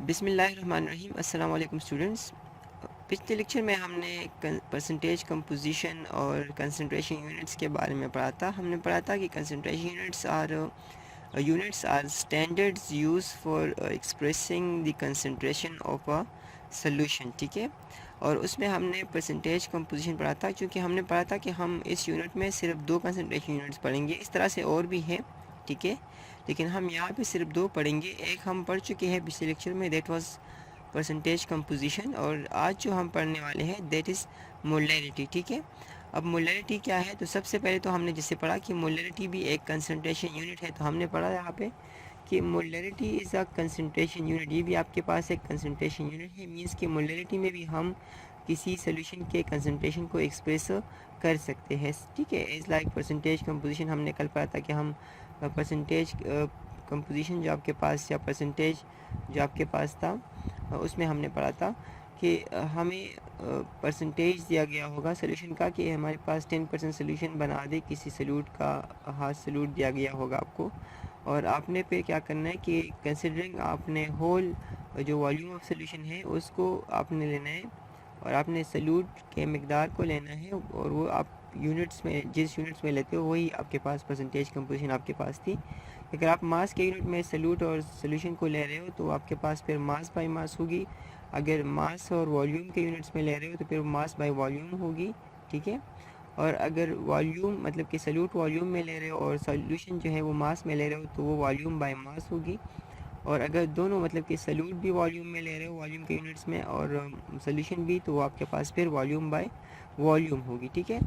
बिस्मिल्लाहिर्रहमानिर्रहीम। अस्सलाम वालेकुम स्टूडेंट्स। पिछले लेक्चर में हमने परसेंटेज कंपोजिशन और कंसंट्रेशन यूनिट्स के बारे में पढ़ा था। हमने पढ़ा था कि concentration units are standards use for expressing the concentration of a solution. ठीक है, और उसमें हमने परसेंटेज कंपोजिशन पढ़ा था, क्योंकि हमने पढ़ा था कि हम इस यूनिट में सिर्फ 2 कंसंट्रेशन यूनिट्स पढ़ेंगे। इस तरह से और भी हैं, ठीक है, लेकिन हम यहाँ पे सिर्फ 2 पढ़ेंगे। एक हम पढ़ चुके हैं पिछले लेक्चर में, दैट वाज परसेंटेज कंपोजिशन, और आज जो हम पढ़ने वाले हैं दैट इज़ मोलैरिटी। ठीक है, अब मोलैरिटी क्या है? तो सबसे पहले तो हमने जैसे पढ़ा कि मोलैरिटी भी एक कंसंट्रेशन यूनिट है। तो हमने पढ़ा यहाँ पे कि molarity is a concentration unit. ये भी आपके पास एक कंसंट्रेशन यूनिट है। मींस कि मोलैरिटी में भी हम किसी सोल्यूशन के कंसंट्रेशन को एक्सप्रेस कर सकते हैं। ठीक है, इज़ लाइक परसेंटेज कंपोजिशन। हमने कल पढ़ा था कि हम परसेंटेज कंपोजिशन जो आपके पास, या परसेंटेज जो आपके पास था, उसमें हमने पढ़ा था कि हमें परसेंटेज दिया गया होगा सोल्यूशन का, कि हमारे पास 10% सोल्यूशन बना दे किसी सॉल्यूट का। हाथ सॉल्यूट दिया गया होगा आपको, और आपने फिर क्या करना है कि कंसिडरिंग आपने होल जो वॉल्यूम ऑफ सोल्यूशन है उसको आपने लेना है, और आपने सॉल्यूट के मकदार को लेना है, और वो आप यूनिट्स में, जिस यूनिट्स में लेते हो वही आपके पास परसेंटेज कंपोजिशन आपके पास थी। अगर आप मास के यूनिट में सॉल्यूट और सोल्यूशन को ले रहे हो तो आपके पास फिर मास बाई मास होगी। अगर मास और वॉल्यूम के यूनिट्स में ले रहे हो तो फिर मास बाई वॉल्यूम होगी। ठीक है, और अगर वॉल्यूम मतलब कि सॉल्यूट वॉल्यूम में ले रहे हो और सॉल्यूशन जो है वो मास में ले रहे हो तो वो वॉल्यूम बाय मास होगी। और अगर दोनों मतलब कि सॉल्यूट भी वॉल्यूम में ले रहे हो, वॉल्यूम के यूनिट्स में, और सॉल्यूशन भी, तो वो आपके पास फिर वॉल्यूम बाय वॉल्यूम होगी। ठीक है,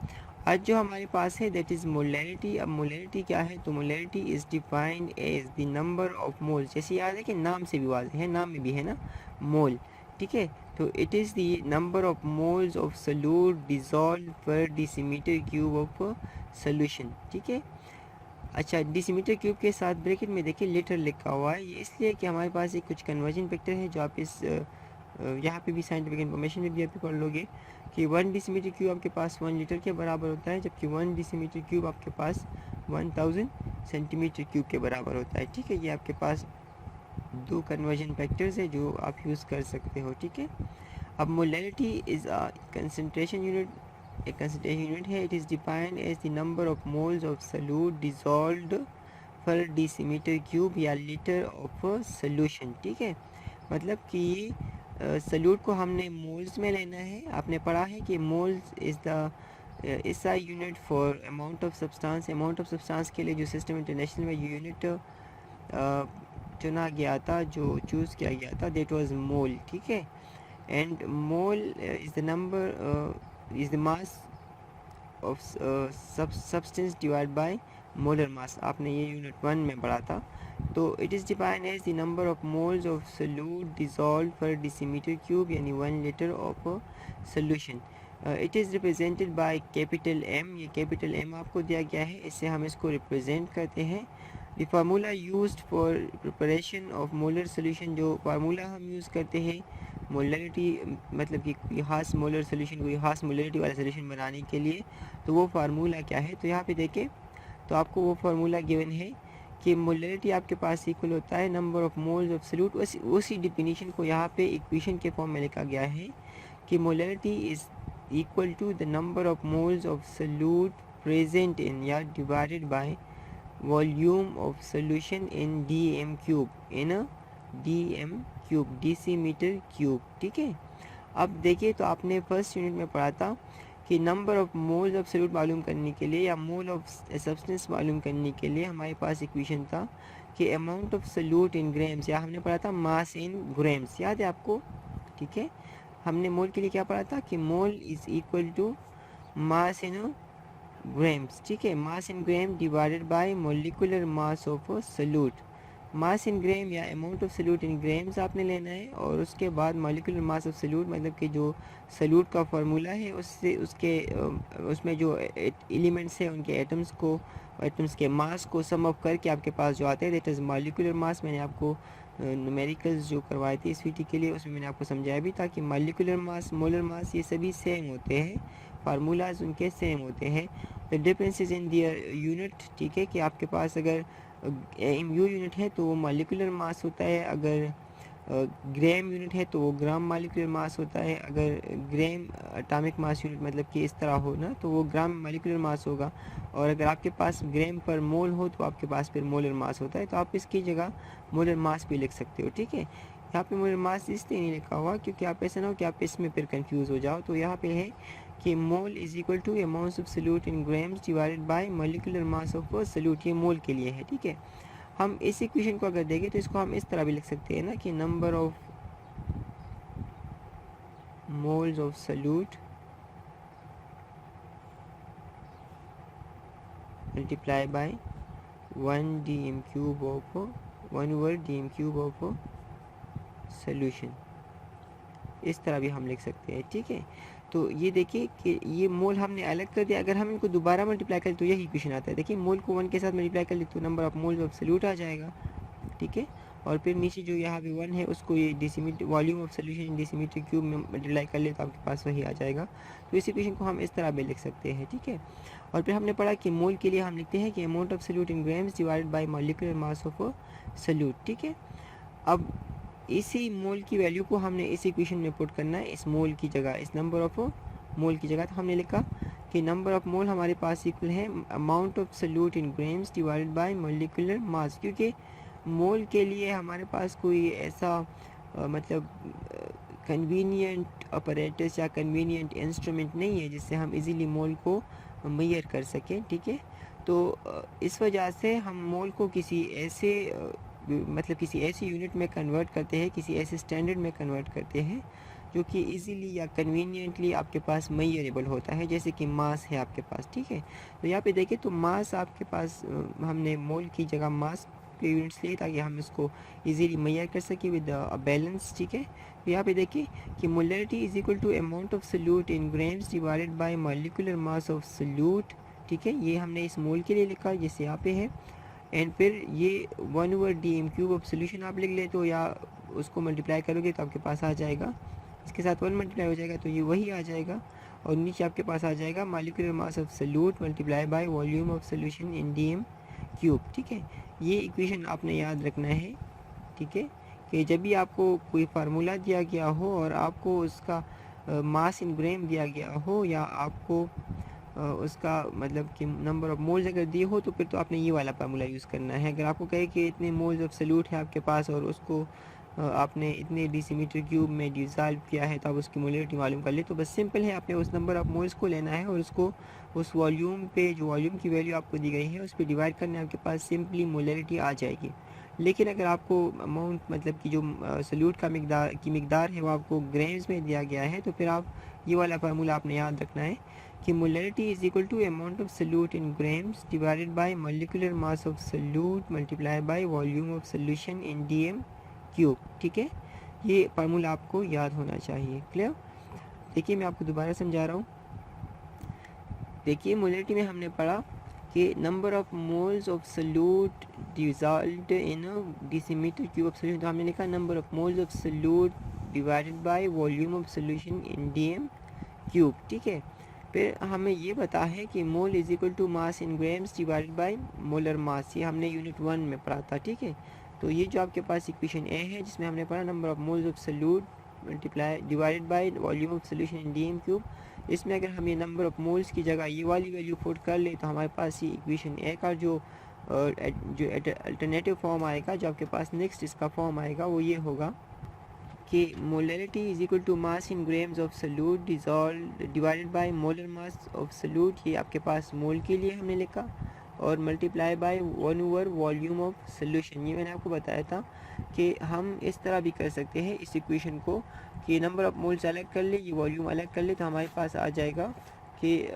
आज जो हमारे पास है दैट इज़ मोलैरिटी। अब मोलैरिटी क्या है? तो molarity is defined as the number of moles. जैसे याद है कि नाम से भी वाज़ेह है, नाम में भी है ना, मोल। ठीक है, तो it is the number of moles of solute dissolve पर डेसीमीटर क्यूब ऑफ सोल्यूशन। ठीक है, अच्छा, डेसीमीटर क्यूब के साथ ब्रैकेट में देखिए लीटर लिखा हुआ है। ये इसलिए कि हमारे पास एक कुछ कन्वर्जन फैक्टर है जो आप इस यहाँ पे भी साइंटिफिक इन्फॉर्मेशन में भी आप पढ़ लोगे कि 1 डेसीमीटर क्यूब आपके पास 1 लीटर के बराबर होता है, जबकि 1 डेसीमीटर क्यूब आपके पास 1000 सेंटीमीटर क्यूब के बराबर होता है। ठीक है, ये आपके पास 2 कन्वर्जन फैक्टर्स है जो आप यूज़ कर सकते हो। ठीक है, अब molarity is a concentration unit, एक कंसंट्रेशन यूनिट है। It is defined as the number of moles of solute dissolved per decimetre cube या लीटर ऑफ सोल्यूशन। ठीक है, मतलब कि सॉल्यूट को हमने मोल्स में लेना है। आपने पढ़ा है कि moles is the SI unit for amount of substance. Amount of substance के लिए जो सिस्टम इंटरनेशनल में यूनिट चुना गया था, जो चूज़ किया गया था, दैट वाज मोल। ठीक है, and mole is the number is the mass of substance divide by molar mass. आपने ये यूनिट 1 में पढ़ा था। तो it is defined as the number of moles of solute dissolve per decimetre cube, यानी 1 litre of solution. It is represented by capital M। ये capital M आपको दिया गया है, इससे हम इसको रिप्रेजेंट करते हैं। The formula used for preparation of molar solution. जो फार्मूला हम यूज़ करते हैं मोलैरिटी, मतलब कि कोई खास मोलर सोल्यूशन, कोई खास मोलैरिटी वाला सोल्यूशन बनाने के लिए, तो वो फार्मूला क्या है? तो यहाँ पे देखें तो आपको वो फार्मूला गिवन है कि मोलैरिटी आपके पास इक्वल होता है number of moles of solute. उसी डिफिनीशन को यहाँ पे इक्वेशन के फॉर्म में लिखा गया है कि molarity is equal to the number of moles of solute present in या divided by volume of solution in dm cube, in dm cube, decimetre cube. ठीक है, अब देखिए तो आपने फर्स्ट यूनिट में पढ़ा था कि number of moles of solute मालूम करने के लिए, या मोल ऑफ सब्सटेंस मालूम करने के लिए हमारे पास इक्वेशन था कि amount of solute in grams, या हमने पढ़ा था मास इन ग्राम्स, याद है आपको? ठीक है, हमने मोल के लिए क्या पढ़ा था कि mole is equal to mass in grams. ठीक है, mass in gram divided by molecular mass of solute. Mass in gram या amount of solute in grams आपने लेना है, और उसके बाद मोलिकुलर मास ऑफ सोल्यूट, मतलब कि जो सोल्यूट का फार्मूला है उससे उसके उसमें जो एलिमेंट्स हैं उनके एटम्स को, एटम्स के मास को सम अप करके आपके पास जो आता है दैट इज़ मोलिकुलर मास। मैंने आपको न्यूमेरिकल्स जो करवाए थे इस वीडियो के लिए, उसमें मैंने आपको समझाया भी था कि मोलिकुलर मास, मोलर मास, ये सभी सेम होते हैं, फार्मूलाज उनके सेम होते हैं। The difference is in their unit. ठीक है, कि आपके पास अगर MU यूनिट है तो वो मोलिकुलर मास होता है, अगर ग्राम यूनिट है तो वो ग्राम मॉलिक्यूलर मास होता है, अगर ग्राम एटॉमिक मास यूनिट मतलब कि इस तरह हो ना तो वो ग्राम मॉलिक्यूलर मास होगा, और अगर आपके पास ग्राम पर मोल हो तो आपके पास फिर मोलर मास होता है। तो आप इसकी जगह मोलर मास भी लिख सकते हो, ठीक है। यहाँ पे मोलर मास इसलिए नहीं लिखा हुआ क्योंकि आप ऐसा ना हो कि आप इसमें फिर कंफ्यूज हो जाओ। तो यहाँ पे है कि mole is equal to amount of solute in grams divided by molecular mass of solute, ये मोल के लिए है, ठीक है। हम इस इक्वेशन को अगर देखें तो इसको हम इस तरह भी लिख सकते हैं ना कि number of moles of solute multiply by 1 over dm cube of solution, इस तरह भी हम लिख सकते हैं, ठीक है। तो ये देखिए कि ये मोल हमने अलग कर दिया, अगर हम इनको दोबारा मल्टीप्लाई करें तो यही इक्वेशन आता है। देखिए मोल को 1 के साथ मल्टीप्लाई कर ले तो number of moles of solute आ जाएगा, ठीक है। और फिर नीचे जो यहाँ पे 1 है उसको ये decimetre volume of solution decimetre cube में मल्टीप्लाई कर ले तो आपके पास वही आ जाएगा। तो इस इक्वेशन को हम इस तरह भी लिख सकते हैं, ठीक है। और फिर हमने पढ़ा कि मोल के लिए हम लिखते हैं कि amount of solute in grams divided by molecular mass of solute, ठीक है। अब इसी मोल की वैल्यू को हमने इस इक्वेशन में पुट करना है, इस मोल की जगह, इस नंबर ऑफ मोल की जगह। तो हमने लिखा कि नंबर ऑफ मोल हमारे पास इक्वल है amount of solute in grams divided by molecular मास, क्योंकि मोल के लिए हमारे पास कोई ऐसा मतलब कन्वीनियंट ऑपरेटर्स या कन्वीनियंट इंस्ट्रूमेंट नहीं है जिससे हम इजीली मोल को मेजर कर सकें, ठीक है। तो इस वजह से हम मोल को किसी ऐसे मतलब किसी ऐसी यूनिट में कन्वर्ट करते हैं, किसी ऐसे स्टैंडर्ड में कन्वर्ट करते हैं जो कि इजीली या कन्वीनियंटली आपके पास मेजरेबल होता है, जैसे कि मास है आपके पास, ठीक है। तो यहाँ पे देखिए तो मास आपके पास हमने मोल की जगह मास के यूनिट्स लिए ताकि हम इसको इजीली मेजर कर सकें विद बैलेंस, ठीक है। तो यहाँ पे देखिए कि molarity is equal to amount of solute in grams divided by molecular mass of solute, ठीक है। ये हमने इस मोल के लिए लिखा जैसे यहाँ पे है। एंड फिर ये 1 over dm cube of solution आप लिख ले तो या उसको मल्टीप्लाई करोगे तो आपके पास आ जाएगा, इसके साथ 1 मल्टीप्लाई हो जाएगा तो ये वही आ जाएगा, और नीचे आपके पास आ जाएगा molecular mass of solute multiply by volume of solution in dm cube, ठीक है। ये इक्वेशन आपने याद रखना है, ठीक है, कि जब भी आपको कोई फार्मूला दिया गया हो और आपको उसका मास इन ग्राम दिया गया हो या आपको उसका मतलब कि नंबर ऑफ मोल्स अगर दिए हो तो फिर तो आपने ये वाला फार्मूला यूज़ करना है। अगर आपको कहे कि इतने मोल्स ऑफ सल्यूट है आपके पास और उसको आपने इतने डेसीमीटर क्यूब में डिसॉल्व किया है तो आप उसकी मोलैरिटी मालूम कर ले, तो बस सिंपल है, आपने उस नंबर ऑफ मोल्स को लेना है और उसको उस वॉल्यूम पे जो वॉल्यूम की वैल्यू आपको दी गई है उस पर डिवाइड करने आपके पास सिंपली मोलैरिटी आ जाएगी। लेकिन अगर आपको अमाउंट मतलब कि जो सल्यूट का मिकदार है वो आपको ग्राम्स में दिया गया है तो फिर आप ये वाला फार्मूला आपने याद रखना है कि molarity is equal to amount of solute in grams divided by molecular mass of solute multiply by volume of solution in dm cube, ठीक है। ये फार्मूला आपको याद होना चाहिए, क्लियर। देखिए मैं आपको दोबारा समझा रहा हूँ। देखिए मोलैरिटी में हमने पढ़ा कि number of moles of solute dissolved in decimetre cube of solution, तो हमने लिखा number of moles of solute divided by volume of solution in dm cube, ठीक है। फिर हमें ये पता है कि mole is equal to mass in grams divided by molar mass, ये हमने यूनिट 1 में पढ़ा था, ठीक है। तो ये जो आपके पास इक्वेशन ए है जिसमें हमने पढ़ा number of moles of solute multiply divided by volume of solution in dm cube, इसमें अगर हम ये नंबर ऑफ मोल्स की जगह ये वाली वैल्यू पुट कर ले तो हमारे पास ये इक्वेशन ए का जो अल्टरनेटिव फॉर्म आएगा, जो आपके पास नेक्स्ट इसका फॉर्म आएगा वो ये होगा कि molarity is equal to mass in grams of solute divided by molar mass of solute, ये आपके पास मोल के लिए हमने लिखा, और multiply by 1 over volume of solution. ये मैंने आपको बताया था कि हम इस तरह भी कर सकते हैं इस इक्वेशन को कि नंबर ऑफ मोल्स अलग कर ले, ये वॉल्यूम अलग कर ले, तो हमारे पास आ जाएगा कि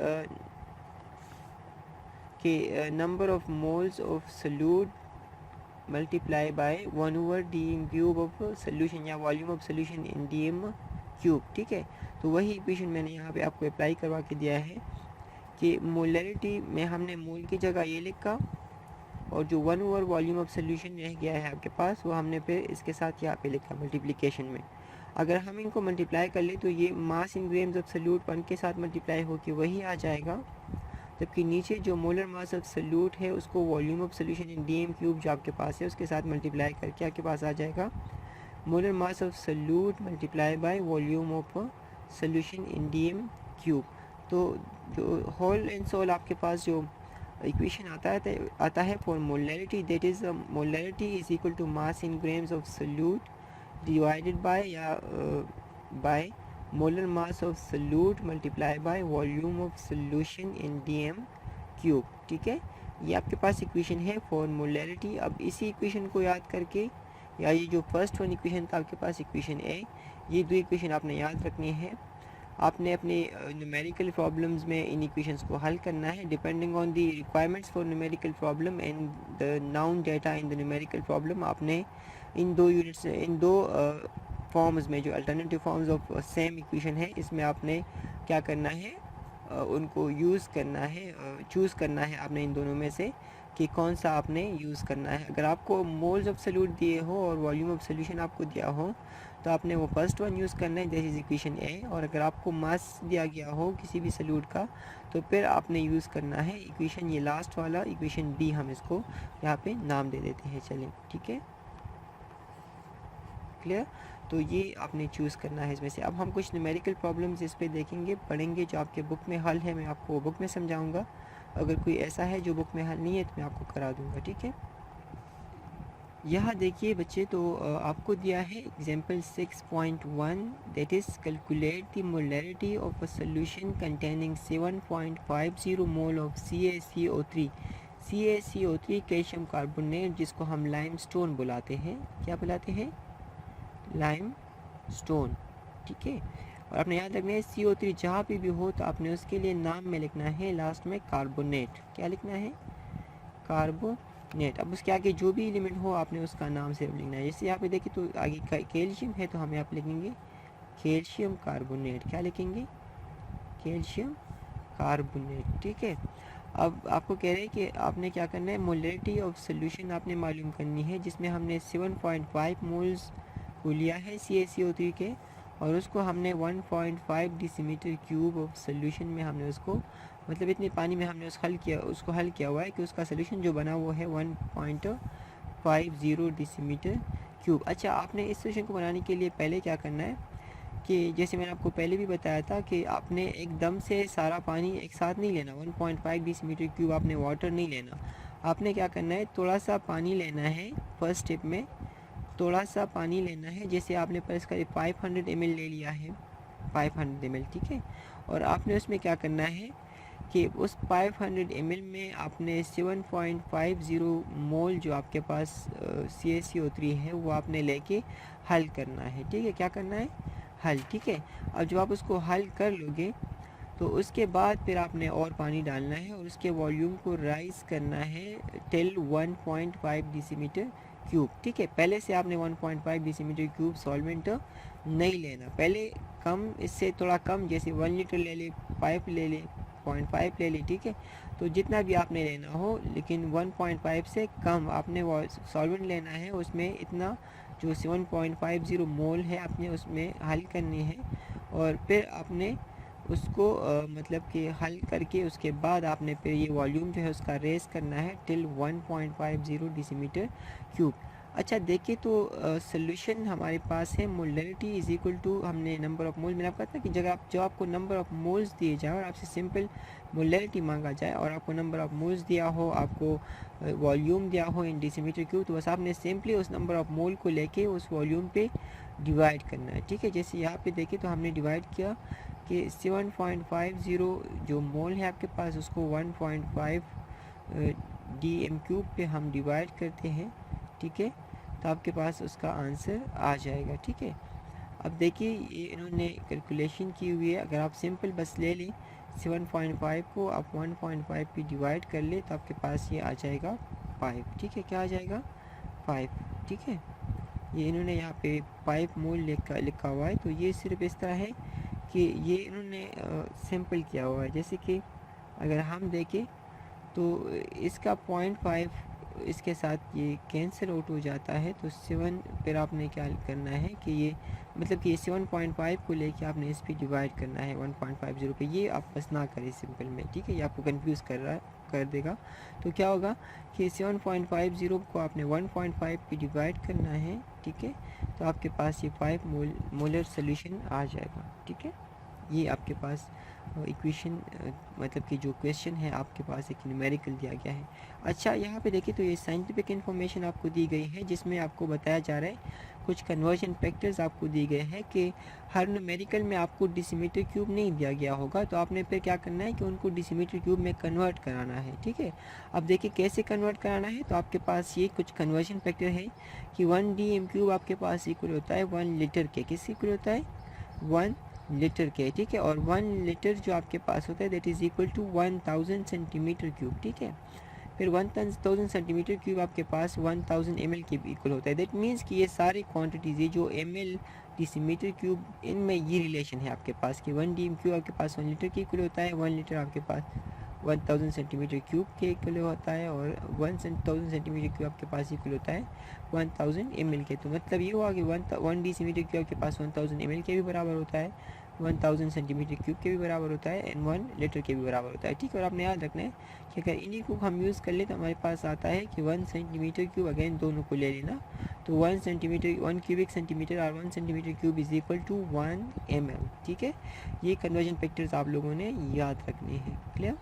number of moles of solute multiply by 1 over dm cube of solution या volume of solution in dm cube, ठीक है। तो वही इक्वेशन मैंने यहाँ पे आपको अप्लाई करवा के दिया है कि मोलैरिटी में हमने मोल की जगह ये लिखा और जो 1 over वॉल्यूम ऑफ सोल्यूशन रह गया है आपके पास वो हमने फिर इसके साथ यहाँ पे लिखा मल्टीप्लिकेशन में। अगर हम इनको मल्टीप्लाई कर ले तो ये मास इन ग्राम्स ऑफ सल्यूट 1 के साथ मल्टीप्लाई होकर वही आ जाएगा, जबकि नीचे जो मोलर मास ऑफ सल्यूट है उसको volume of solution in dm cube जो आपके पास है उसके साथ मल्टीप्लाई करके आपके पास आ जाएगा molar mass of solute multiply by volume of solution in DM cube. तो जो होल एंड सोल आपके पास जो इक्वेशन आता है for molarity, that is molarity is equal to mass in grams of solute divided by या by molar mass of solute multiply by volume of solution in DM cube. ठीक है, ये आपके पास इक्वेशन है फॉर मोलैरिटी। अब इसी equation को याद करके, या ये जो फर्स्ट वन इक्वेशन था आपके पास इक्वेशन ए, ये दो इक्वेशन आपने याद रखनी है। आपने अपने न्यूमेरिकल प्रॉब्लम्स में इन इक्वेशंस को हल करना है depending on the requirements for numerical problem and the noun data in the numerical problem. आपने इन दो यूनिट्स, इन दो फॉर्म्स में जो alternative forms of same equation है, इसमें आपने क्या करना है, उनको यूज़ करना है, चूज़ करना है आपने इन दोनों में से कि कौन सा आपने यूज़ करना है। अगर आपको मोल्स ऑफ सल्यूट दिए हो और वॉल्यूम ऑफ सोल्यूशन आपको दिया हो तो आपने वो फर्स्ट वन यूज़ करना है, दैट इज़ इक्वेशन ए। और अगर आपको मास दिया गया हो किसी भी सल्यूट का तो फिर आपने यूज़ करना है इक्वेशन, ये लास्ट वाला इक्वेशन बी, हम इसको यहाँ पे नाम दे देते हैं। चलें, ठीक है, क्लियर। तो ये आपने चूज़ करना है इसमें से। अब हम कुछ न्यूमेरिकल प्रॉब्लम्स इस पे देखेंगे, पढ़ेंगे, जो आपके बुक में हल है मैं आपको बुक में समझाऊंगा। अगर कोई ऐसा है जो बुक में हल नहीं है तो मैं आपको करा दूंगा, ठीक है। यहाँ देखिए बच्चे, तो आपको दिया है example 6.1, that is calculate the molarity of a solution containing 7.50 mole of CaCO3। CaCO3 calcium carbonate, जिसको हम लाइम स्टोन बुलाते हैं। क्या बुलाते हैं? लाइम स्टोन, ठीक है। और आपने याद रखना है CO3 जहाँ पे भी हो तो आपने उसके लिए नाम में लिखना है लास्ट में कार्बोनेट। क्या लिखना है? कार्बोनेट। अब उसके आगे जो भी एलिमेंट हो आपने उसका नाम सिर्फ लिखना है। जैसे यहाँ पे देखिए तो आगे कैल्शियम है तो हम यहाँ पे लिखेंगे कैल्शियम कार्बोनेट। क्या लिखेंगे? कैल्शियम कार्बोनेट, ठीक है। अब आपको कह रहे हैं कि आपने क्या करना है, मोलैरिटी ऑफ सोल्यूशन आपने मालूम करनी है, जिसमें हमने 7.5 मोल्स को लिया है CaCO3 के, और उसको हमने 1.5 डेसीमीटर क्यूब ऑफ सोल्यूशन में हमने उसको, मतलब इतने पानी में हमने उसको हल किया हुआ है कि उसका सोल्यूशन जो बना वो है 1.50 डेसीमीटर क्यूब। अच्छा, आपने इस सोल्यूशन को बनाने के लिए पहले क्या करना है कि जैसे मैंने आपको पहले भी बताया था कि आपने एकदम से सारा पानी एक साथ नहीं लेना, 1.5 डेसीमीटर क्यूब आपने वाटर नहीं लेना। आपने क्या करना है, थोड़ा सा पानी लेना है फर्स्ट स्टेप में, थोड़ा सा पानी लेना है। जैसे आपने प्रेस करें 500 ml ले लिया है, 500 ml, ठीक है। और आपने उसमें क्या करना है कि उस 500 ml में आपने 7.50 मोल जो आपके पास CaCO3 है वो आपने लेके हल करना है, ठीक है। क्या करना है? हल, ठीक है। अब जब आप उसको हल कर लोगे तो उसके बाद फिर आपने और पानी डालना है और उसके वॉल्यूम को राइज करना है टिल 1.5 डेसीमीटर क्यूब, ठीक है। पहले से आपने 1.5 डेसीमीटर क्यूब सॉल्वेंट नहीं लेना, पहले कम, इससे थोड़ा कम, जैसे 1 लीटर ले ले, 5 ले ले, 0.5 ले ले, ठीक है। तो जितना भी आपने लेना हो, लेकिन 1.5 से कम आपने वो सॉल्वेंट लेना है, उसमें इतना जो 7.50 मोल है आपने उसमें हल करनी है। और फिर आपने उसको मतलब कि हल करके उसके बाद आपने फिर ये वॉल्यूम जो है उसका रेस करना है टिल 1.50 डेसीमीटर क्यूब। अच्छा देखिए, तो सोल्यूशन हमारे पास है, मोलैरिटी इज इक्वल टू, हमने नंबर ऑफ मोल, मैंने आपको कहा था कि जब आपको नंबर ऑफ मोल्स दिए जाए और आपसे सिंपल मोलैरिटी मांगा जाए और आपको नंबर ऑफ मोल्स दिया हो, आपको वॉल्यूम दिया हो इन डेसीमीटर क्यूब, तो बस आपने सिंपली उस नंबर ऑफ मोल को लेके उस वॉल्यूम पे डिवाइड करना है, ठीक है। जैसे यहाँ पे देखिए तो हमने डिवाइड किया कि 7.50 जो मोल है आपके पास उसको 1.5 dm³ पे हम डिवाइड करते हैं, ठीक है। तो आपके पास उसका आंसर आ जाएगा, ठीक है। अब देखिए ये इन्होंने कैलकुलेशन की हुई है, अगर आप सिंपल बस ले लें 7.5 को आप 1.5 पे डिवाइड कर ले तो आपके पास ये आ जाएगा 5, ठीक है। क्या आ जाएगा? 5, ठीक है। ये इन्होंने यहाँ पे 5 मोल लिखा हुआ है, तो ये सिर्फ इस तरह है कि ये इन्होंने सिंपल किया हुआ है। जैसे कि अगर हम देखें तो इसका 0.5 इसके साथ ये कैंसिल आउट हो जाता है, तो 7, फिर आपने क्या करना है कि ये मतलब कि 7.5 को लेके आपने इस पे डिवाइड करना है 1.50 पे। ये आप बस ना करें सिंपल में, ठीक है। ये आपको कंफ्यूज कर देगा। तो क्या होगा कि 7.50 को आपने 1.5 पे डिवाइड करना है, ठीक है, तो आपके पास ये 5 मोलर सोल्यूशन आ जाएगा, ठीक है। ये आपके पास इक्वेशन मतलब कि जो क्वेश्चन है आपके पास एक न्यूमेरिकल दिया गया है। अच्छा, यहाँ पे देखिए तो ये साइंटिफिक इन्फॉर्मेशन आपको दी गई है, जिसमें आपको बताया जा रहा है कुछ कन्वर्जन फैक्टर्स आपको दिए गए हैं कि हर न्यूमेरिकल में आपको डेसीमीटर क्यूब नहीं दिया गया होगा, तो आपने फिर क्या करना है कि उनको डेसीमीटर क्यूब में कन्वर्ट कराना है, ठीक है। अब देखिए कैसे कन्वर्ट कराना है, तो आपके पास ये कुछ कन्वर्जन फैक्टर है कि 1 DM³ आपके पास इक्वल होता है 1 लीटर के, किस इक्वल होता है 1 लीटर के, ठीक है। और 1 लीटर जो आपके पास होता है that is equal to 1000 centimetre cube, ठीक है। फिर 1000 सेंटीमीटर क्यूब आपके पास 1000 ml के इक्वल होता है। दैट मीन्स कि ये सारी क्वांटिटीज़ ये जो ml डेसीमीटर क्यूब इनमें ये रिलेशन है आपके पास कि 1 DM³ आपके पास 1 लीटर के इक्वल होता है, 1 लीटर आपके पास 1000 सेंटीमीटर क्यूब के इक्वल होता है, और 1000 सेंटीमीटर क्यूब आपके पास इक्वल होता है 1000 ml के। तो मतलब ये हुआ कि 1 डेसीमीटर क्यूब आपके पास 1000 ml के भी बराबर होता है, 1000 सेंटीमीटर क्यूब के भी बराबर होता है, एंड 1 लीटर के भी बराबर होता है, ठीक है। और आपने याद रखना है कि अगर इन्हीं को हम यूज़ कर ले तो हमारे पास आता है कि 1 सेंटीमीटर क्यूब, अगेन दोनों को ले लेना, तो 1 सेंटीमीटर 1 क्यूबिक सेंटीमीटर और 1 centimetre cube is equal to 1 ml, ठीक है। ये कन्वर्जन फैक्टर्स आप लोगों ने याद रखने हैं, क्लियर।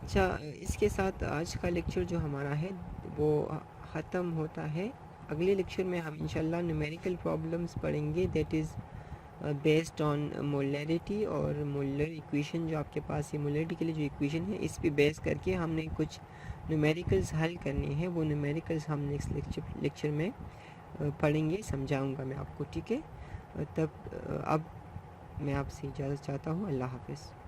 अच्छा, इसके साथ आज का लेक्चर जो हमारा है वो ख़त्म होता है। अगले लेक्चर में हम इंशाल्लाह न्यूमेरिकल प्रॉब्लम्स पढ़ेंगे, that is based on molarity और मोलर इक्वेशन। जो आपके पास ये मोलैरिटी के लिए जो इक्वेशन है इस पे बेस करके हमने कुछ न्यूमेरिकल्स हल करने हैं, वो न्यूमेरिकल्स हम नेक्स्ट लेक्चर में पढ़ेंगे, समझाऊंगा मैं आपको, ठीक है। तब अब मैं आपसे इजाज़त चाहता हूँ। अल्लाह हाफ़िज़।